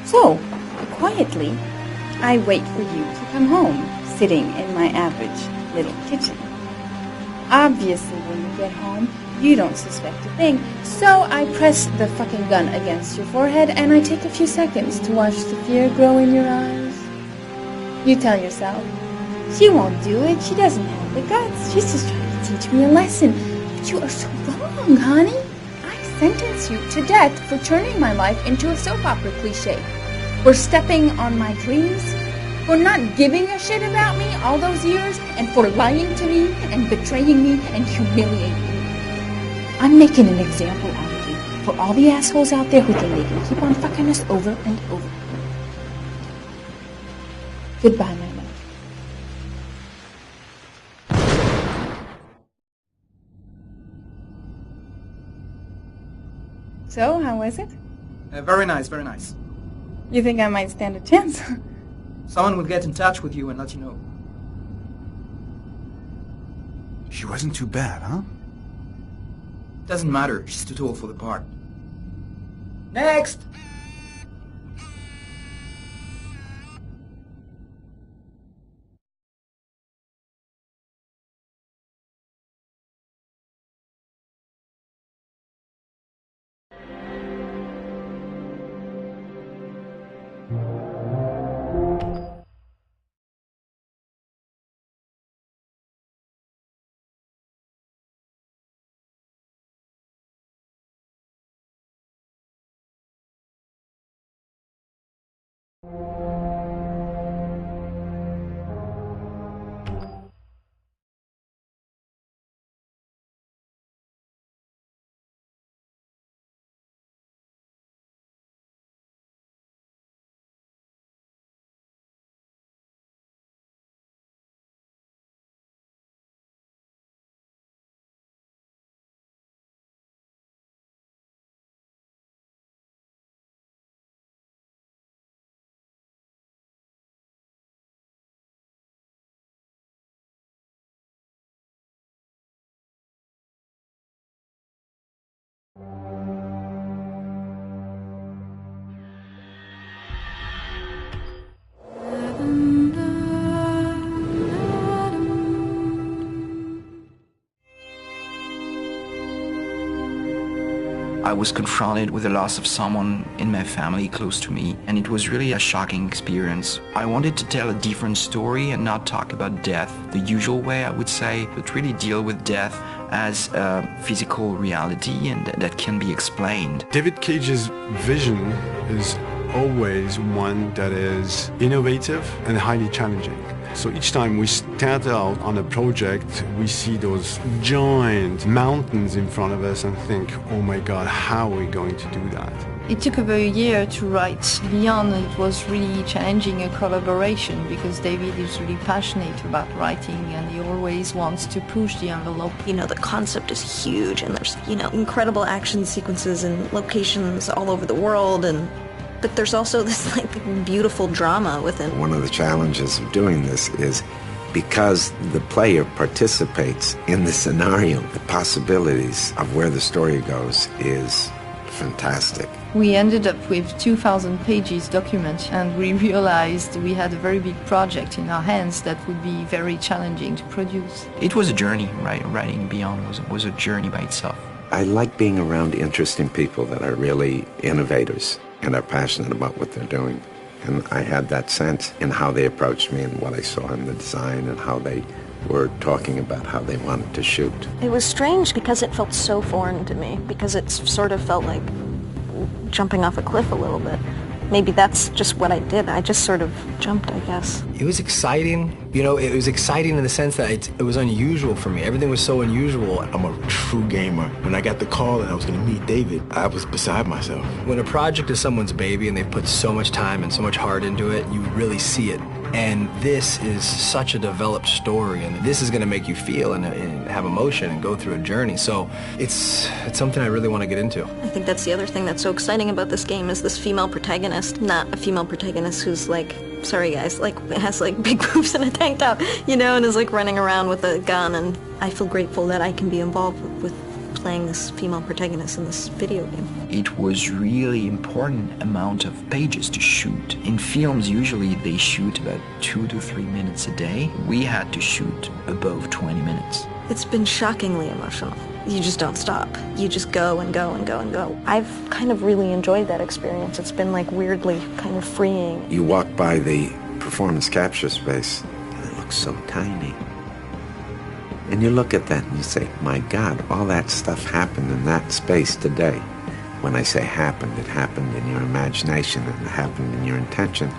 So, quietly, I wait for you to come home, sitting in my average little kitchen. Obviously, when you get home, you don't suspect a thing, so I press the fucking gun against your forehead and I take a few seconds to watch the fear grow in your eyes. You tell yourself, she won't do it, she doesn't have the guts, she's just trying to teach me a lesson. But you are so wrong, honey. I sentence you to death for turning my life into a soap opera cliche, for stepping on my dreams, for not giving a shit about me all those years, and for lying to me and betraying me and humiliating me. I'm making an example out of you for all the assholes out there who think they can keep on fucking us over and over. Goodbye, my love. So, how was it? Very nice, very nice. You think I might stand a chance? Someone will get in touch with you and let you know. She wasn't too bad, huh? Doesn't matter, she's too tall for the part. Next! I was confronted with the loss of someone in my family close to me, and it was really a shocking experience. I wanted to tell a different story and not talk about death the usual way, I would say, but really deal with death as a physical reality and that can be explained. David Cage's vision is always one that is innovative and highly challenging. So each time we start out on a project, we see those giant mountains in front of us and think, oh my God, how are we going to do that? It took about a year to write Leon. It was really challenging a collaboration because David is really passionate about writing and he always wants to push the envelope. You know, the concept is huge and there's, incredible action sequences and locations all over the world, but there's also this beautiful drama within. One of the challenges of doing this is because the player participates in the scenario, the possibilities of where the story goes is fantastic. We ended up with 2,000 pages document and we realized we had a very big project in our hands that would be very challenging to produce. It was a journey, right? Writing Beyond was a journey by itself. I like being around interesting people that are really innovators and are passionate about what they're doing. And I had that sense in how they approached me and what I saw in the design and how they were talking about how they wanted to shoot. It was strange because it felt so foreign to me, because it sort of felt like jumping off a cliff a little bit. Maybe that's just what I did. I just sort of jumped, I guess. It was exciting. It was exciting in the sense that it was unusual for me. Everything was so unusual. I'm a true gamer. When I got the call that I was going to meet David, I was beside myself. When a project is someone's baby and they put so much time and so much heart into it, you really see it. And this is such a developed story, and this is going to make you feel and have emotion and go through a journey. So it's something I really want to get into. I think that's the other thing that's so exciting about this game is this female protagonist. Not a female protagonist who's sorry guys, has big boobs and a tank top, and is running around with a gun. And I feel grateful that I can be involved with playing this female protagonist in this video game. It was really important amount of pages to shoot. In films, usually they shoot about 2 to 3 minutes a day. We had to shoot above 20 minutes. It's been shockingly emotional. You just don't stop. You just go and go and go and go. I've kind of really enjoyed that experience. It's been like weirdly kind of freeing. You walk by the performance capture space and it looks so tiny. And you look at that and you say, my God, all that stuff happened in that space today. When I say happened, it happened in your imagination and it happened in your intention.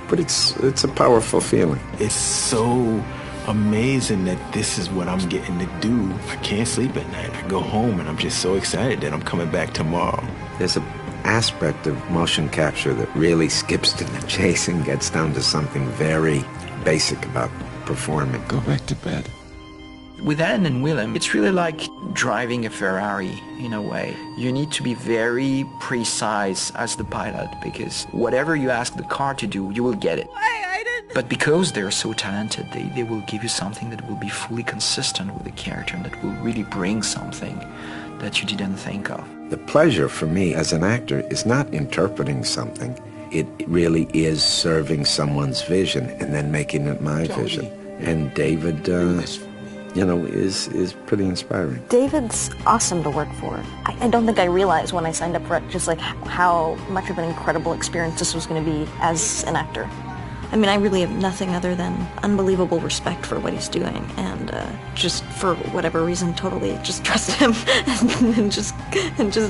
But it's a powerful feeling. It's so amazing that this is what I'm getting to do. I can't sleep at night. I go home and I'm just so excited that I'm coming back tomorrow. There's an aspect of motion capture that really skips to the chase and gets down to something very basic about performing. Go back to bed. With Anne and Willem, it's really like driving a Ferrari in a way. You need to be very precise as the pilot because whatever you ask the car to do, you will get it. But because they're so talented, they will give you something that will be fully consistent with the character and that will really bring something that you didn't think of. The pleasure for me as an actor is not interpreting something. It really is serving someone's vision and then making it my vision. And David, is pretty inspiring. David's awesome to work for. I don't think I realized when I signed up for it just like how much of an incredible experience this was going to be as an actor. I mean, I really have nothing other than unbelievable respect for what he's doing, and just for whatever reason, totally just trust him, and just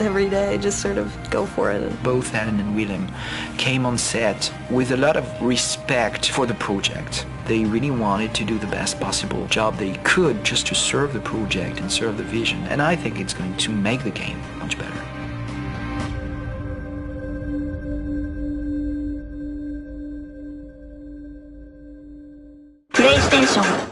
every day, just sort of go for it. Both Anne and Willem came on set with a lot of respect for the project. They really wanted to do the best possible job they could just to serve the project and serve the vision, and I think it's going to make the game much better. PlayStation.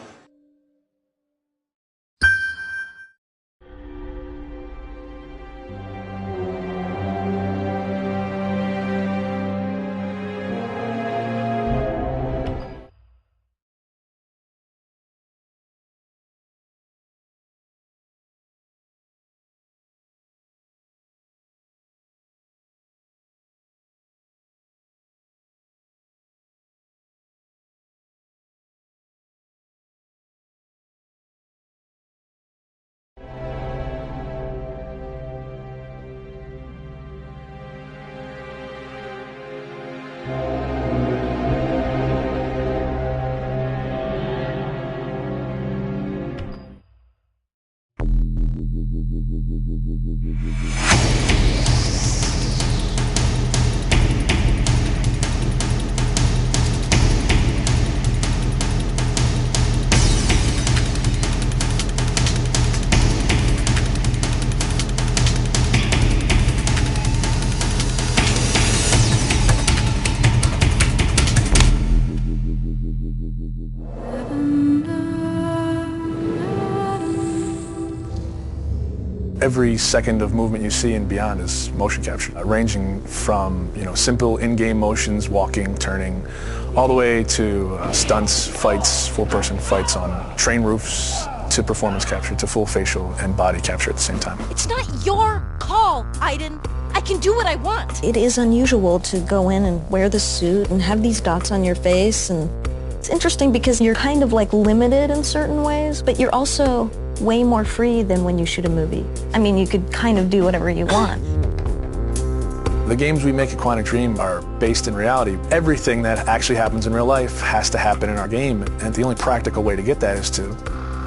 Every second of movement you see and beyond is motion capture, ranging from simple in-game motions, walking, turning, all the way to stunts, fights, full-person fights on train roofs, to performance capture, to full facial and body capture at the same time. It's not your call, Aiden. I can do what I want. It is unusual to go in and wear the suit and have these dots on your face, and it's interesting because you're kind of like limited in certain ways, but you're also way more free than when you shoot a movie. I mean, you could kind of do whatever you want. The games we make at Quantic Dream are based in reality. Everything that actually happens in real life has to happen in our game, and the only practical way to get that is to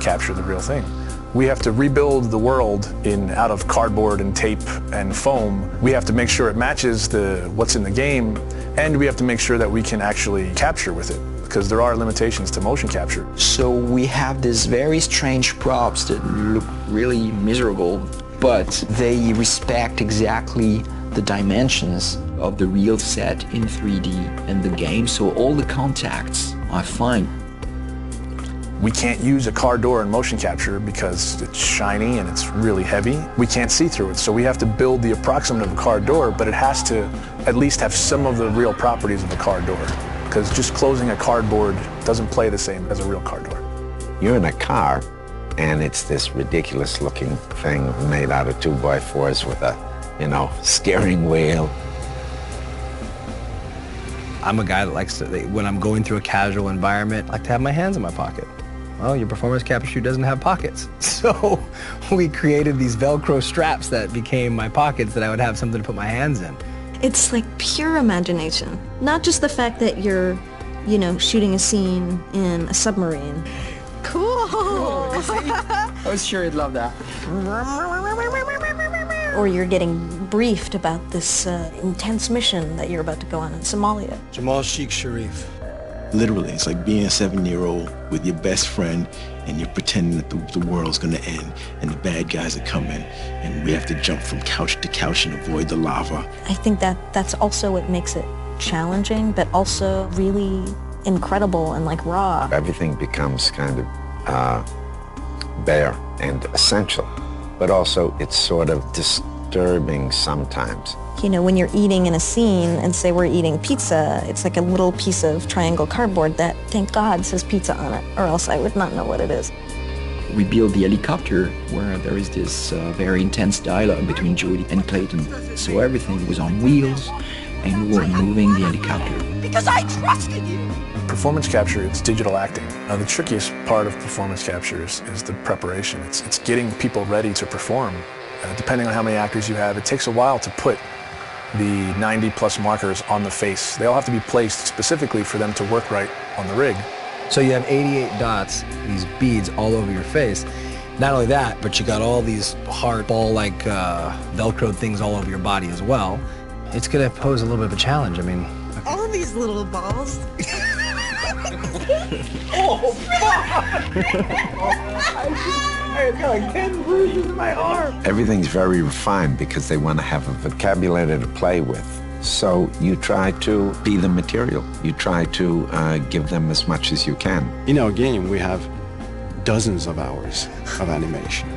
capture the real thing. We have to rebuild the world out of cardboard and tape and foam. We have to make sure it matches what's in the game, and we have to make sure that we can actually capture with it, because there are limitations to motion capture. So we have these very strange props that look really miserable, but they respect exactly the dimensions of the real set in 3D in the game, so all the contacts are fine. We can't use a car door in motion capture because it's shiny and it's really heavy. We can't see through it, so we have to build the approximate of a car door, but it has to at least have some of the real properties of a car door, because just closing a cardboard doesn't play the same as a real car door. You're in a car and it's this ridiculous looking thing made out of 2x4s with a, steering wheel. I'm a guy that likes to, when I'm going through a casual environment, I like to have my hands in my pocket. Well, your performance capture doesn't have pockets. So we created these Velcro straps that became my pockets that I would have something to put my hands in. It's like pure imagination. Not just the fact that you're, shooting a scene in a submarine. Cool! I was sure you'd love that. Or you're getting briefed about this intense mission that you're about to go on in Somalia. Jamal Sheikh Sharif. Literally, it's like being a 7-year-old with your best friend and you're pretending that the world's gonna end and the bad guys are coming and we have to jump from couch to couch and avoid the lava. I think that's also what makes it challenging, but also really incredible and like raw. Everything becomes kind of bare and essential, but also it's sort of disturbing sometimes. When you're eating in a scene and say we're eating pizza, it's like a little piece of triangle cardboard that, thank God, says pizza on it, or else I would not know what it is. We built the helicopter where there is this very intense dialogue between Jodie and Clayton. So everything was on wheels and we were moving the helicopter. Because I trusted you! Performance capture, it's digital acting. The trickiest part of performance capture is the preparation. It's getting people ready to perform. Depending on how many actors you have, it takes a while to put the 90+ markers on the face. They all have to be placed specifically for them to work right on the rig. So you have 88 dots, these beads all over your face. Not only that, but you got all these hard ball-like Velcro things all over your body as well. It's going to pose a little bit of a challenge. I mean, All these little balls. Oh, fuck! I got like 10 bruises in my arm. Everything's very refined because they want to have a vocabulary to play with. So you try to be the material. You try to give them as much as you can. In our game, we have dozens of hours of animation.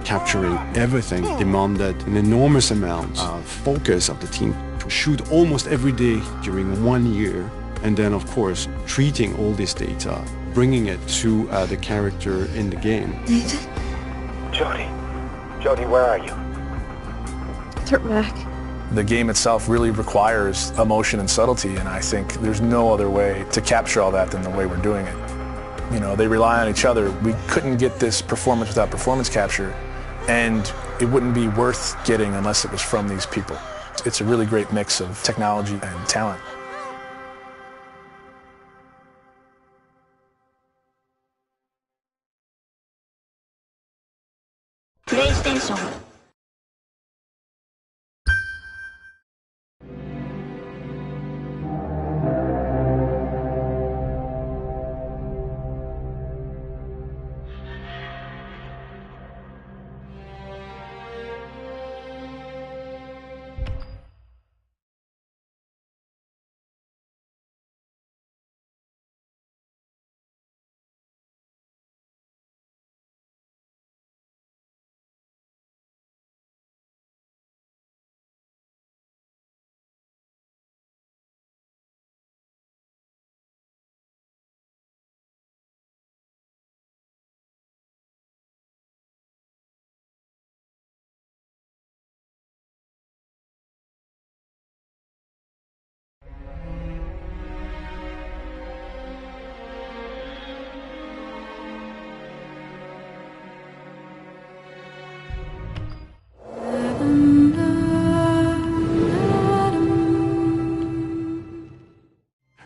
Capturing everything demanded an enormous amount of focus of the team to shoot almost every day during 1 year. And then, of course, treating all this data, bringing it to the character in the game. Nathan? Jodie, where are you? Turn back. The game itself really requires emotion and subtlety, and I think there's no other way to capture all that than the way we're doing it. They rely on each other. We couldn't get this performance without performance capture, and it wouldn't be worth getting unless it was from these people. It's a really great mix of technology and talent. PlayStation.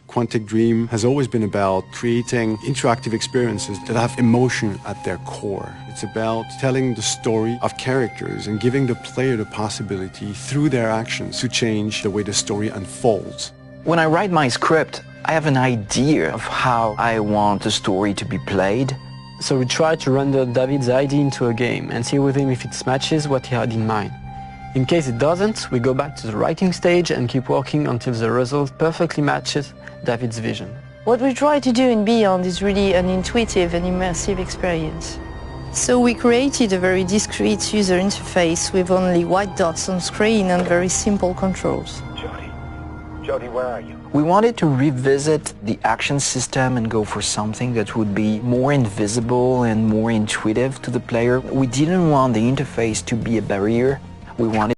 Quantic Dream has always been about creating interactive experiences that have emotion at their core. It's about telling the story of characters and giving the player the possibility through their actions to change the way the story unfolds. When I write my script, I have an idea of how I want the story to be played. So we try to render David's idea into a game and see with him if it matches what he had in mind. In case it doesn't, we go back to the writing stage and keep working until the result perfectly matches David's vision. What we try to do in Beyond is really an intuitive and immersive experience. So we created a very discreet user interface with only white dots on screen and very simple controls. Jody, where are you? We wanted to revisit the action system and go for something that would be more invisible and more intuitive to the player. We didn't want the interface to be a barrier. We wanted